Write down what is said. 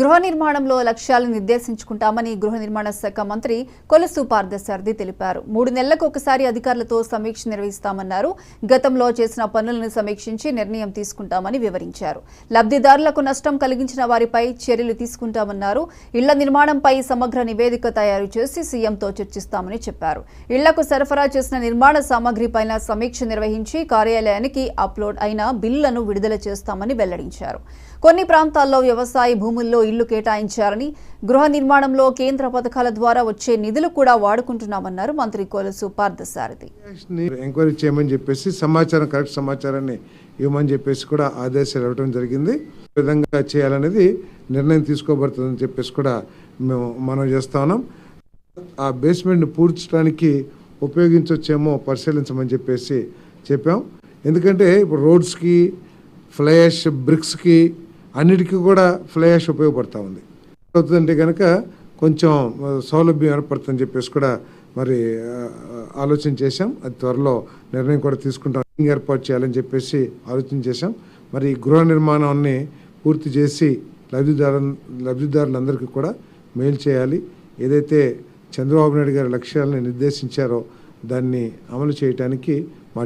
గృహ నిర్మాణంలో లక్ష్యాలను నిర్దేశించుకుంటామని గృహ నిర్మాణ శాఖ మంత్రి కొలుసు పార్థసారథి తెలిపారు. 3 నెలలకు ఒకసారి అధికారులతో సమీక్ష నిర్వహిస్తామన్నారు. గతంలో చేసిన పనులను సమీక్షించి నిర్ణయం తీసుకుంటామని వివరించారు. లబ్ధిదారులకు నష్టం కలిగించిన వారిపై చర్యలు తీసుకుంటామన్నారు. ఇళ్ల నిర్మాణంపై సమగ్ర నివేదిక తయారు చేసి సీఎంతో చర్చిస్తామని చెప్పారు. ఇళ్లకు సరఫరా చేసిన నిర్మాణ సామగ్రిపైన సమీక్ష నిర్వహించి కార్యాలయానికి అప్లోడ్ అయిన బిల్లులను విడుదల చేస్తామని వెల్లడించారు. కొన్ని ప్రాంతాల్లో వ్యవసాయ భూముల్లో ఇళ్లు కేటాయించారని, గృహ నిర్మాణంలో కేంద్ర పథకాల ద్వారా వచ్చే నిధులు కూడా వాడుకుంటున్నామన్నారు మంత్రి కొలుసు పార్థసారథి. ఎంక్వైరీ చేయమని చెప్పేసి కరెక్ట్ సమాచారాన్ని ఇవ్వమని చెప్పేసి కూడా ఆదేశాలు ఇవ్వడం జరిగింది. ఈ విధంగా చేయాలనేది నిర్ణయం తీసుకోబడుతుందని చెప్పేసి కూడా మనం చేస్తా ఉన్నాం. ఆ బేస్మెంట్ని పూడ్చడానికి ఉపయోగించవచ్చేమో పరిశీలించమని చెప్పేసి చెప్పాం. ఎందుకంటే ఇప్పుడు రోడ్స్కి, ఫ్లై యాష్ బ్రిక్స్కి అన్నిటికీ కూడా ఫ్లై యాష్ ఉపయోగపడుతూ ఉంది. అవుతుందంటే కనుక కొంచెం సౌలభ్యం ఏర్పడుతుందని చెప్పేసి కూడా మరి ఆలోచన చేశాం. అది త్వరలో నిర్ణయం కూడా తీసుకుంటాం. ఏర్పాటు చేయాలని చెప్పేసి ఆలోచన చేశాం. మరి గృహ నిర్మాణాన్ని పూర్తి చేసి లబ్ధిదారులందరికీ కూడా మేలు చేయాలి. ఏదైతే చంద్రబాబు నాయుడు గారి లక్ష్యాలను నిర్దేశించారో దాన్ని అమలు చేయడానికి మా